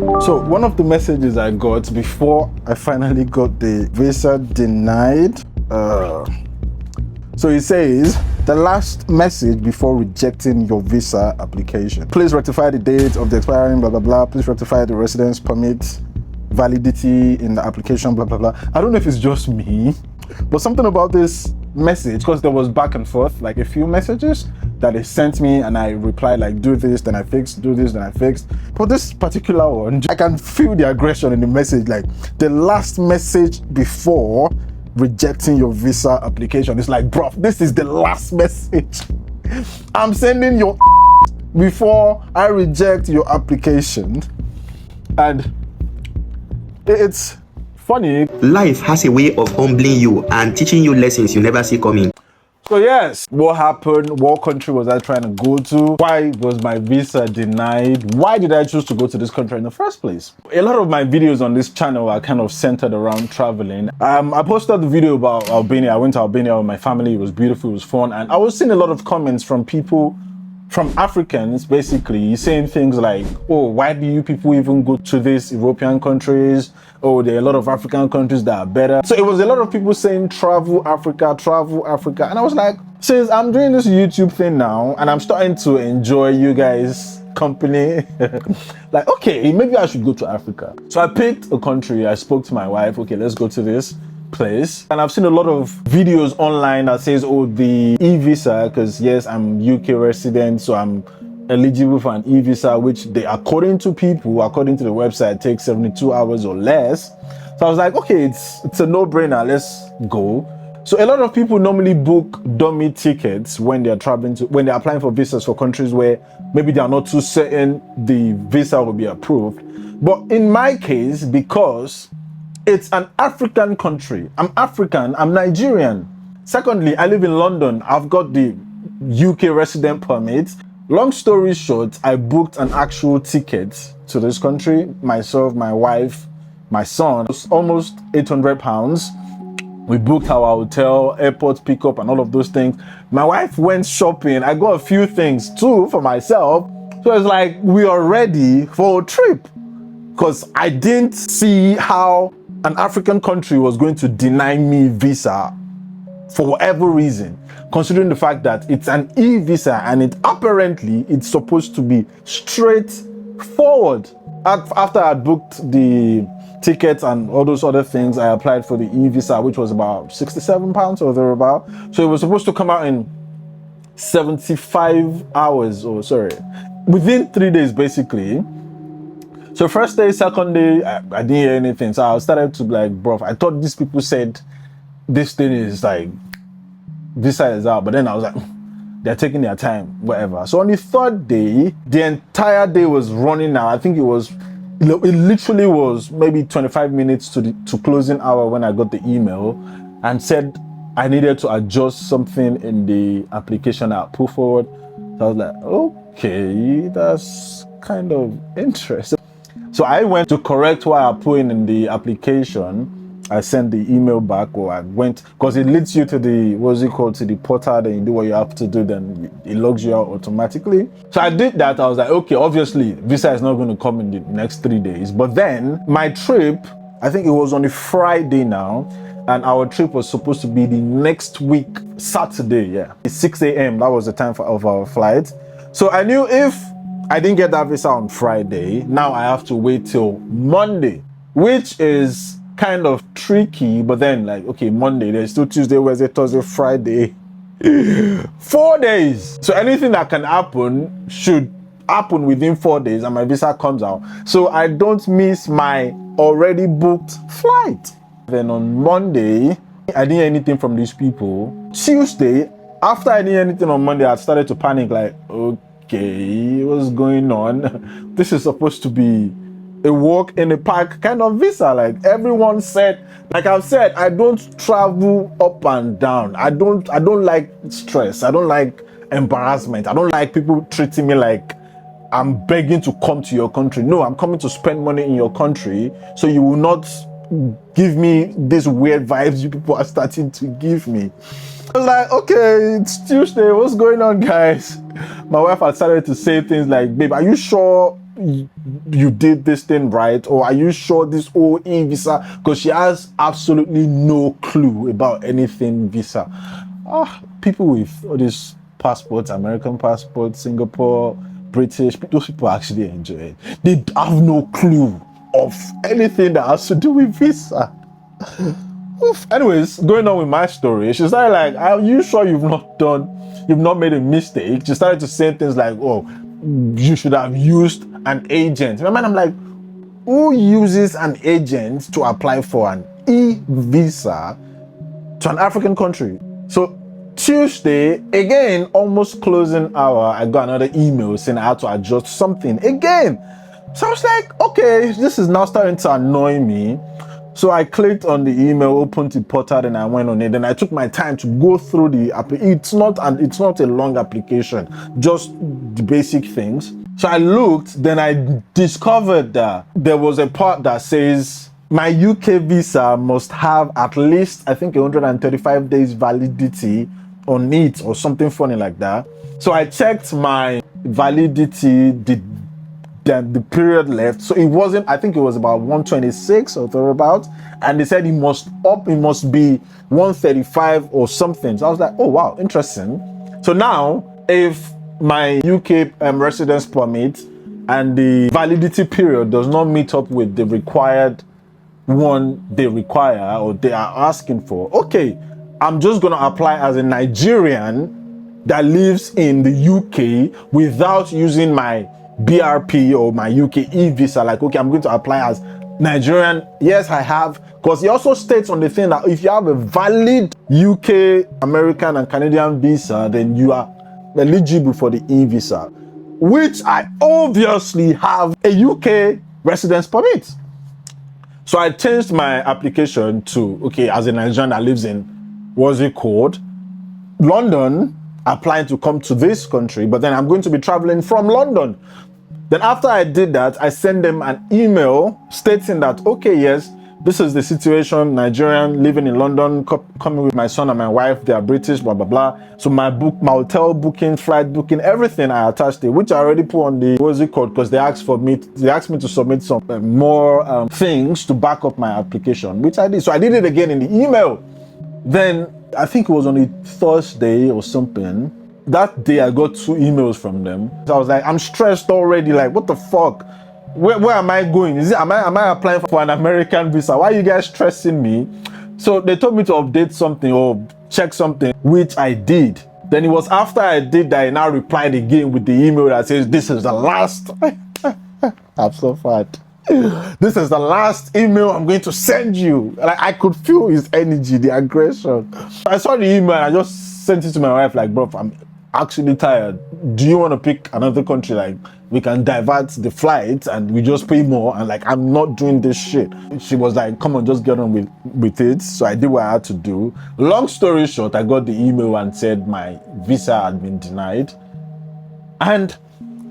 So one of the messages I got before I finally got the visa denied, so it says, the last message before rejecting your visa application. Please rectify the date of the expiring blah blah blah. Please rectify the residence permit validity in the application blah blah blah. I don't know if it's just me, but something about this message, because there was back and forth, like a few messages that they sent me and I replied like, do this, then I fixed, do this, then I fixed. But this particular one, I can feel the aggression in the message, like the last message before rejecting your visa application. It's like, bro, this is the last message I'm sending your before I reject your application. And it's funny. Life has a way of humbling you and teaching you lessons you never see coming. So yes, what happened? What country was I trying to go to? Why was my visa denied? Why did I choose to go to this country in the first place? A lot of my videos on this channel are kind of centered around traveling. I posted the video about Albania. I went to Albania with my family. It was beautiful, it was fun. And I was seeing a lot of comments from people, from Africans, basically saying things like, oh, why do you people even go to these European countries? Oh, there are a lot of African countries that are better. So it was a lot of people saying, travel Africa, travel Africa. And I was like, since I'm doing this YouTube thing now, and I'm starting to enjoy you guys' company, like, okay, maybe I should go to Africa. So I picked a country. I spoke to my wife, okay, let's go to this place. And I've seen a lot of videos online that says, oh, the e-visa, because yes, I'm UK resident, so I'm eligible for an e-visa, which they, according to people, according to the website, takes 72 hours or less. So I was like, okay, it's a no-brainer, let's go. So a lot of people normally book dummy tickets when they're traveling to, when they're applying for visas for countries where maybe they are not too certain the visa will be approved. But in my case, because it's an African country, I'm African, I'm Nigerian. Secondly, I live in London. I've got the UK resident permit. Long story short, I booked an actual ticket to this country. Myself, my wife, my son. It was almost £800. We booked our hotel, airport pickup, and all of those things. My wife went shopping. I got a few things too for myself. So it's like we are ready for a trip. Because I didn't see how an African country was going to deny me visa for whatever reason, considering the fact that it's an e-visa and it apparently it's supposed to be straightforward. After I booked the tickets and all those other things, I applied for the e-visa, which was about £67 or thereabout. So it was supposed to come out in 75 hours, or sorry, within 3 days basically. So first day, second day, I didn't hear anything. So I started to be like, bro, I thought these people said this thing is like, visa is out. But then I was like, they're taking their time, whatever. So on the third day, the entire day was running out. I think it literally was maybe 25 minutes to closing hour when I got the email and said I needed to adjust something in the application I put forward. So I was like, okay, that's kind of interesting. So I went to correct what I put in the application. I sent the email back, or I went, because it leads you to the, what's it called, to the portal, then you do what you have to do, then it logs you out automatically. So I did that. I was like, okay, obviously visa is not going to come in the next 3 days. But then my trip, I think it was on a Friday now, and our trip was supposed to be the next week, Saturday, yeah. It's 6 a.m. That was the time of our flight. So I knew if I didn't get that visa on Friday, now I have to wait till Monday, which is kind of tricky. But then, like, okay, Monday, there's still Tuesday, Wednesday, Thursday, Friday, 4 days. So anything that can happen should happen within 4 days and my visa comes out, so I don't miss my already booked flight. Then on Monday, I didn't hear anything from these people. Tuesday, after I didn't hear anything on Monday, I started to panic, like, okay, what's going on? This is supposed to be a walk in the park kind of visa. Like everyone said, like I've said, I don't travel up and down. I don't like stress. I don't like embarrassment. I don't like people treating me like I'm begging to come to your country. No, I'm coming to spend money in your country, so you will not give me these weird vibes you people are starting to give me. I was like, okay, it's Tuesday, what's going on, guys? My wife had started to say things like, babe, are you sure you did this thing right, or are you sure this whole visa, because she has absolutely no clue about anything visa. People with all these passports, American passports, Singapore, British, those people actually enjoy it. They have no clue of anything that has to do with visa. Oof. Anyways, going on with my story, she started like, are you sure you've not made a mistake? She started to say things like, oh, you should have used an agent. In my mind, I'm like, who uses an agent to apply for an e-visa to an African country? So Tuesday, again, almost closing hour, I got another email saying I had to adjust something again. So I was like, okay, this is now starting to annoy me. So I clicked on the email, opened the portal, and I went on it. Then I took my time to go through the application. It's not a long application, just the basic things. So I looked, then I discovered that there was a part that says my UK visa must have at least, I think, 135 days validity on it or something funny like that. So I checked my validity, the period left, so it wasn't, I think it was about 126 or thereabout, and they said it must be 135 or something. So I was like, oh wow, interesting. So now if my UK residence permit and the validity period does not meet up with the required one they require or they are asking for, okay, I'm just going to apply as a Nigerian that lives in the UK without using my BRP or my UK e-visa. Like, okay, I'm going to apply as Nigerian. Yes, I have, because he also states on the thing that if you have a valid UK, American and Canadian visa, then you are eligible for the e-visa, which I obviously have a UK residence permit. So I changed my application to, okay, as a Nigerian that lives in, what's it called, London, applying to come to this country, but then I'm going to be traveling from London. Then after I did that, I sent them an email stating that, okay, yes, this is the situation, Nigerian, living in London, coming with my son and my wife, they are British, blah, blah, blah. So my hotel booking, flight booking, everything I attached it, which I already put on the, what's it called, because they asked me to submit some more things to back up my application, which I did. So I did it again in the email. Then I think it was on a Thursday or something. That day I got 2 emails from them. So I was like, I'm stressed already. Like, what the fuck? Where am I going? Am I applying for an American visa? Why are you guys stressing me? So they told me to update something or check something, which I did. Then it was after I did that I now replied again with the email that says, this is the last. I'm so fat. This is the last email I'm going to send you. Like, I could feel his energy, the aggression. I saw the email and I just sent it to my wife like, bro, I'm actually tired. Do you want to pick another country? Like, we can divert the flight and we just pay more, and like, I'm not doing this shit. She was like, come on, just get on with it. So I did what I had to do. Long story short, I got the email and said my visa had been denied. And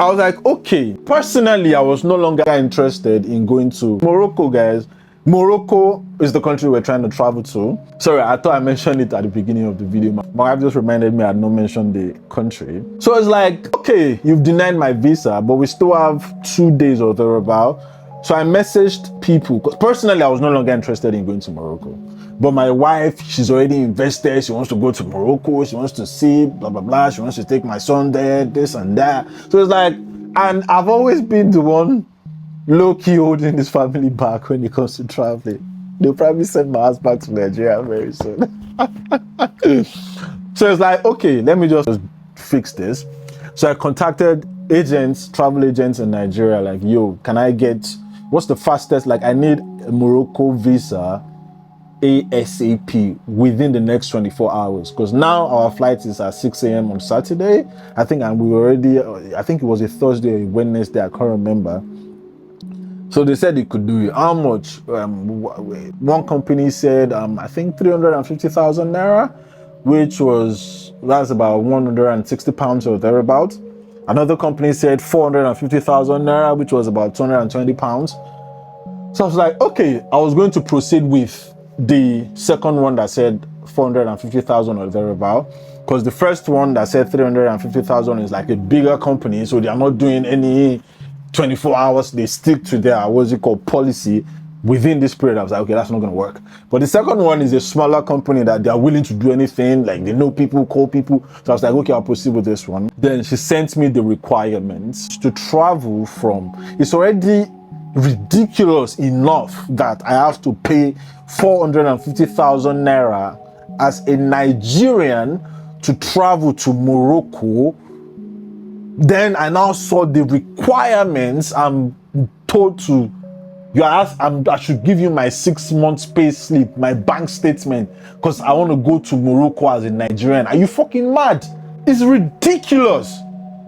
I was like, okay. Personally, I was no longer interested in going to Morocco, guys. Morocco is the country we're trying to travel to. Sorry, I thought I mentioned it at the beginning of the video. My wife just reminded me I had not mentioned the country. So it's like, okay, you've denied my visa, but we still have 2 days or thereabout. So I messaged people, because personally, I was no longer interested in going to Morocco. But my wife, she's already invested. She wants to go to Morocco. She wants to see, blah, blah, blah. She wants to take my son there, this and that. So it's like, and I've always been the one low-key holding this family back when it comes to traveling. They'll probably send my ass back to Nigeria very soon. So it's like, okay, let me just fix this. So I contacted agents, travel agents in Nigeria, like, yo, can I get, what's the fastest? Like, I need a Morocco visa ASAP within the next 24 hours. Because now our flight is at 6 a.m. on Saturday. I think it was a Thursday or a Wednesday, I can't remember. So they said they could do it. How much? One company said, I think 350,000 naira, that's about 160 pounds or thereabout. Another company said 450,000 naira, which was about 220 pounds. So I was like, okay, I was going to proceed with the second one that said 450,000 or thereabout, because the first one that said 350,000 is like a bigger company, so they are not doing any 24 hours, they stick to their, what's it called, policy within this period. I was like, okay, that's not going to work. But the second one is a smaller company that they are willing to do anything, like they know people, call people. So I was like, okay, I'll proceed with this one. Then she sent me the requirements to travel from, it's already ridiculous enough that I have to pay 450,000 naira as a Nigerian to travel to Morocco. Then I now saw the requirements. I'm told to, I should give you my 6 months pay slip, my bank statement, because I want to go to Morocco as a Nigerian. Are you fucking mad? It's ridiculous.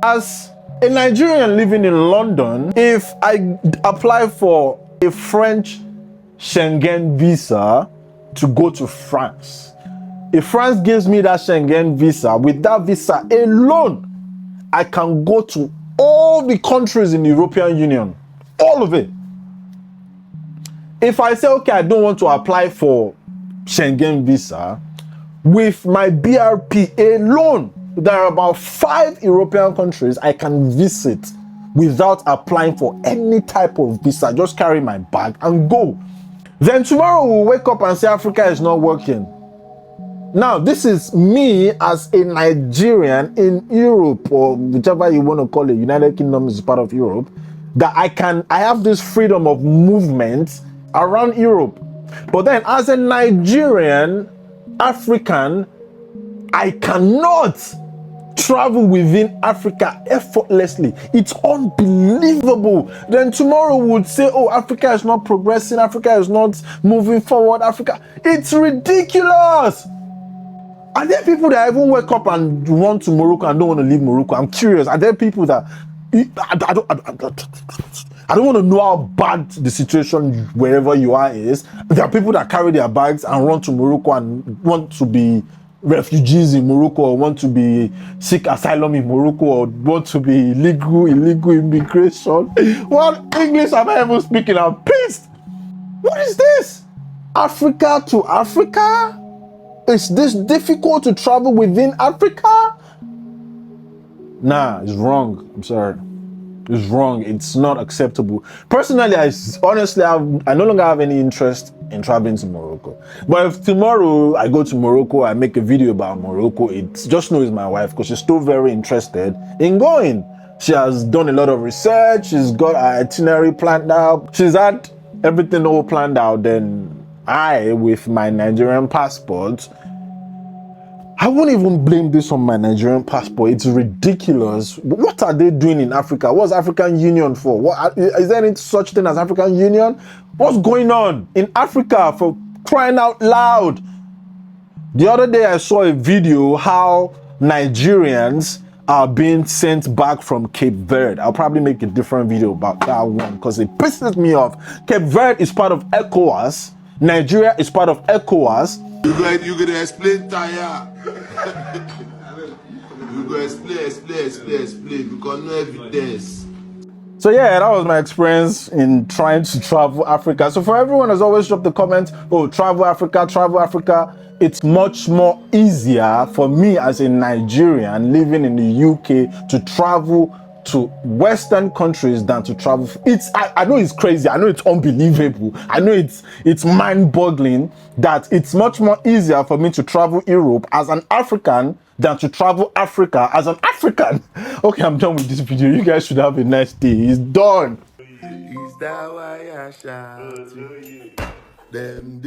As a Nigerian living in London, if I apply for a French Schengen visa to go to France, if France gives me that Schengen visa, with that visa alone, I can go to all the countries in the European Union, all of it. If I say, okay, I don't want to apply for Schengen visa, with my BRP alone, there are about 5 European countries I can visit without applying for any type of visa. Just carry my bag and go. Then tomorrow we'll wake up and say Africa is not working. Now, this is me as a Nigerian in Europe, or whichever you want to call it. United Kingdom is part of Europe, that I have this freedom of movement around Europe. But then as a Nigerian, African, I cannot travel within Africa effortlessly. It's unbelievable. Then tomorrow we would say, oh, Africa is not progressing, Africa is not moving forward, Africa. It's ridiculous. Are there people that even wake up and run to Morocco and don't want to leave Morocco? I'm curious. Are there people that I don't want to know how bad the situation wherever you are is. There are people that carry their bags and run to Morocco and want to be refugees in Morocco, or want to be seek asylum in Morocco, or want to be illegal immigration. What English am I even speaking? I'm pissed. What is this? Africa to Africa? Is this difficult to travel within Africa? Nah, it's wrong. I'm sorry. It's wrong. It's not acceptable. Personally, I no longer have any interest in traveling to Morocco. But if tomorrow I go to Morocco, I make a video about Morocco, it's just know it's my wife, because she's still very interested in going. She has done a lot of research. She's got her itinerary planned out. She's had everything all planned out. Then I, with my Nigerian passport, I won't even blame this on my Nigerian passport. It's ridiculous. What are they doing in Africa? What's African Union for? What, is there any such thing as African Union? What's going on in Africa, for crying out loud? The other day I saw a video how Nigerians are being sent back from Cape Verde. I'll probably make a different video about that one because it pisses me off. Cape Verde is part of ECOWAS. Nigeria is part of ECOWAS. You gonna explain, Taya? You gonna explain because no evidence. So yeah, that was my experience in trying to travel Africa. So for everyone who's always dropped the comment, oh, travel Africa, it's much more easier for me as a Nigerian living in the UK to travel to Western countries than to travel. I know it's crazy. I know it's unbelievable. I know it's mind-boggling that it's much more easier for me to travel Europe as an African than to travel Africa as an African. Okay, I'm done with this video. You guys should have a nice day. It's done. Is that why I shout? Them